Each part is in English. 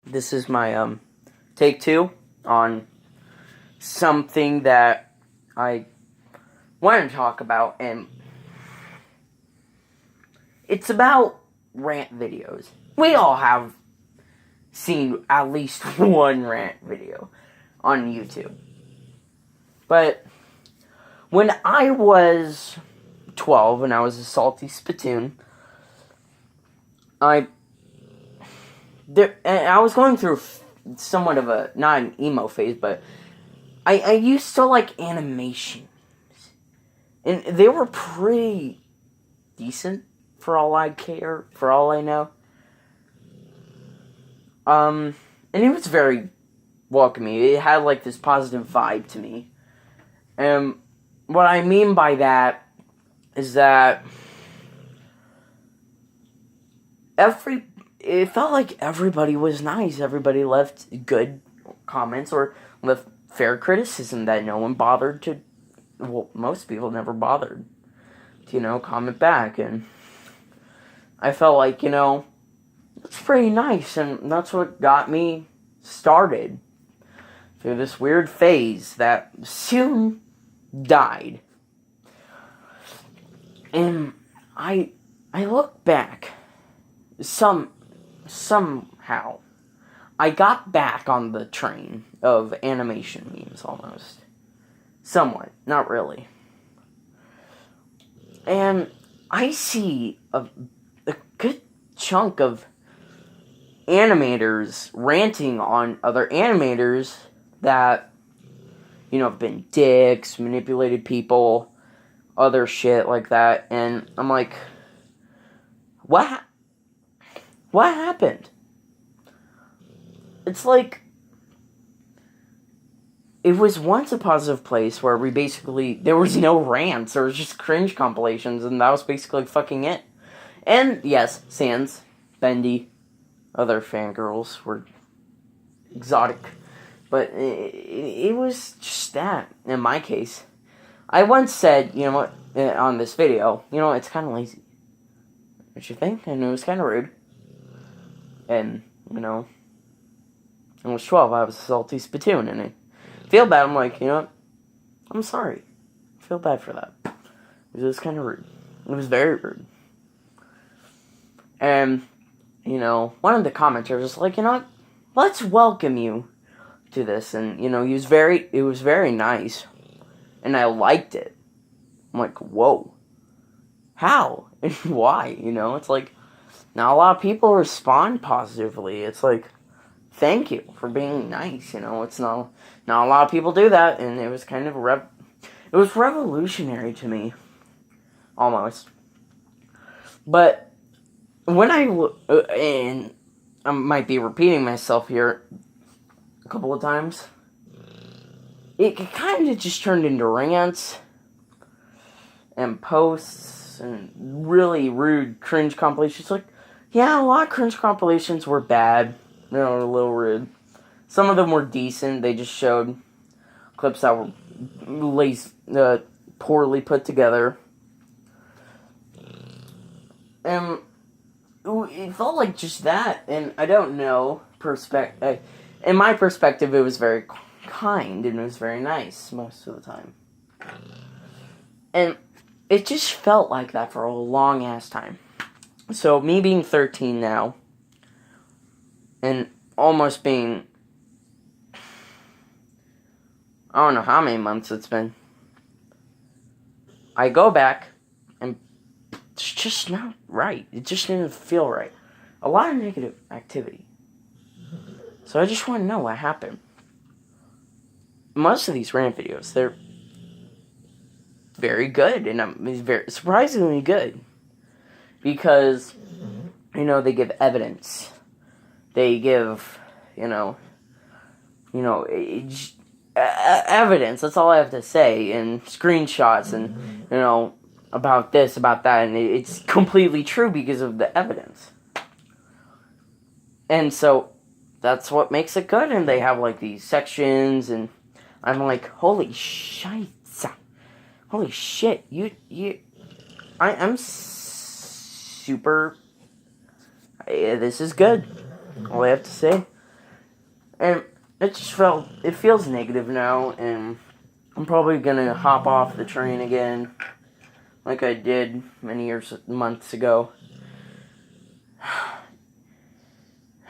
This is my take 2 on something that I want to talk about, and it's about rant videos. We all have seen at least one rant video on YouTube. But when I was 12 and I was a salty spittoon, I was going through somewhat of a, not an emo phase, but I used to like animations. And they were pretty decent for all I care, for all I know. And it was very welcoming. It had like this positive vibe to me. And what I mean by that is that it felt like everybody was nice. Everybody left good comments or left fair criticism that no one bothered to, well, most people never bothered to, comment back. And I felt like, it's pretty nice. And that's what got me started through this weird phase that soon died. And I look back, somehow, I got back on the train of animation memes almost. Somewhat, not really. And I see a good chunk of animators ranting on other animators that, have been dicks, manipulated people, other shit like that. And I'm like, what happened? It's like, it was once a positive place where there was no rants, there was just cringe compilations, and that was basically fucking it. And yes, Sans, Bendy, other fangirls were exotic, but it was just that, in my case. I once said, on this video, it's kind of lazy. Don't you think? And it was kind of rude. And, I was 12, I was a salty spittoon, and I feel bad. I'm like, I'm sorry. I feel bad for that. It was kind of rude. It was very rude. And, one of the commenters was like, let's welcome you to this. And, it was very nice. And I liked it. I'm like, whoa. How? And why? It's like, not a lot of people respond positively. It's like, thank you for being nice. It's not a lot of people do that. And it was kind of it was revolutionary to me. Almost. But when and I might be repeating myself here a couple of times, it kind of just turned into rants and posts and really rude cringe compilations. Like, yeah, a lot of cringe compilations were bad. A little rude. Some of them were decent. They just showed clips that were poorly put together. And it felt like just that. And I don't know. In my perspective, it was very kind and it was very nice most of the time. And it just felt like that for a long ass time. So me being 13 now, and almost being, I don't know how many months it's been, I go back and it's just not right. It just didn't feel right. A lot of negative activity. So I just want to know what happened. Most of these rant videos, they're very good, and it's very surprisingly good, because they give evidence. They give evidence. That's all I have to say, and screenshots, and about this, about that, and it's completely true because of the evidence. And so that's what makes it good. And they have like these sections, and I'm like, holy shit. Holy shit, I'm super, this is good, all I have to say. And it feels negative now, and I'm probably gonna hop off the train again, like I did months ago.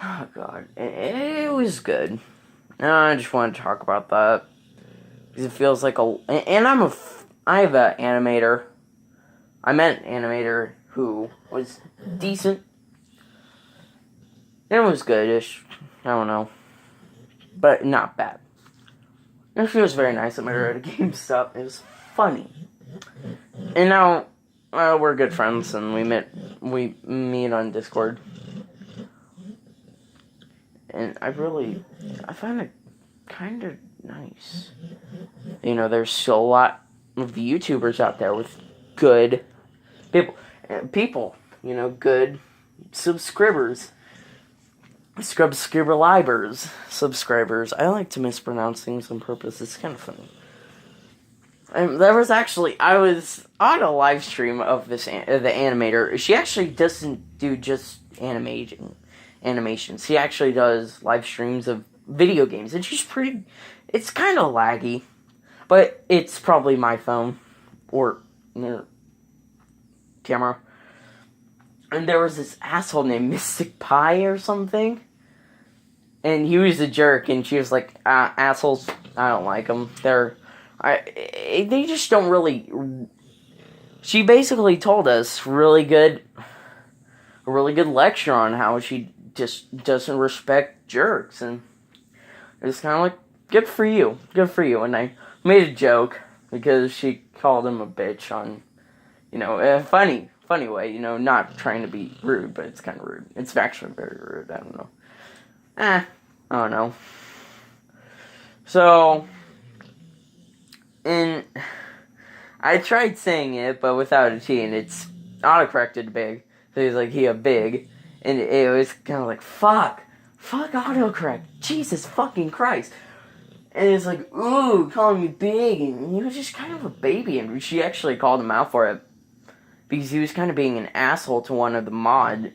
Oh god, it was good. I just wanted to talk about that because it feels like and I have an animator. I met an animator who was decent. It was goodish. I don't know, but not bad. And she was very nice. I met her at a GameStop. It was funny. And now we're good friends, and we meet on Discord. And I find it kind of nice. You know, there's still a lot of YouTubers out there with good people, you know, good subscribers. Subscribers. I like to mispronounce things on purpose. It's kind of funny. And I was on a live stream of the animator. She actually doesn't do just animations. She actually does live streams of video games, and it's kind of laggy, but it's probably my phone or camera. And there was this asshole named Mystic Pie or something, and he was a jerk, and she was like, assholes, I don't like them. They just don't really. She basically told us a really good lecture on how she just doesn't respect jerks, and it's kind of like, good for you. And I made a joke because she called him a bitch on, you know, a funny way, you know, not trying to be rude, but it's kind of rude. It's actually very rude. I don't know. I don't know. So, and I tried saying it, but without a T, and it's autocorrected to big. So he's like, a big. And it was kind of like, fuck autocorrect. Jesus fucking Christ. And it's like, ooh, calling me big. And he was just kind of a baby. And she actually called him out for it. Because he was kind of being an asshole to one of the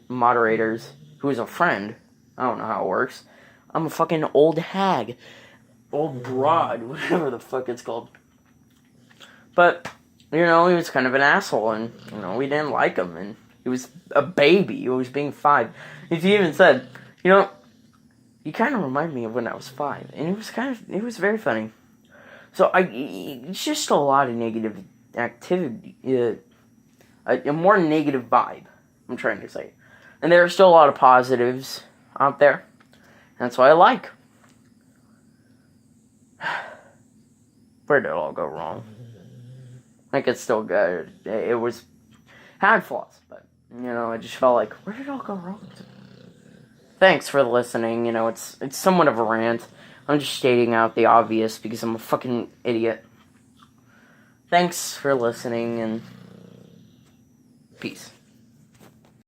moderators, who was a friend. I don't know how it works. I'm a fucking old hag. Old broad. Whatever the fuck it's called. But, you know, he was kind of an asshole. And, you know, we didn't like him. And he was a baby. He was being 5. And he even said, you know, you kind of remind me of when I was 5. And it was very funny. So, it's just a lot of negative activity. A more negative vibe, I'm trying to say. And there are still a lot of positives out there. That's what I like. Where did it all go wrong? Like, it's still good. It had flaws, but, you know, I just felt like, where did it all go wrong? Thanks for listening. You know, it's somewhat of a rant. I'm just stating out the obvious because I'm a fucking idiot. Thanks for listening, and peace.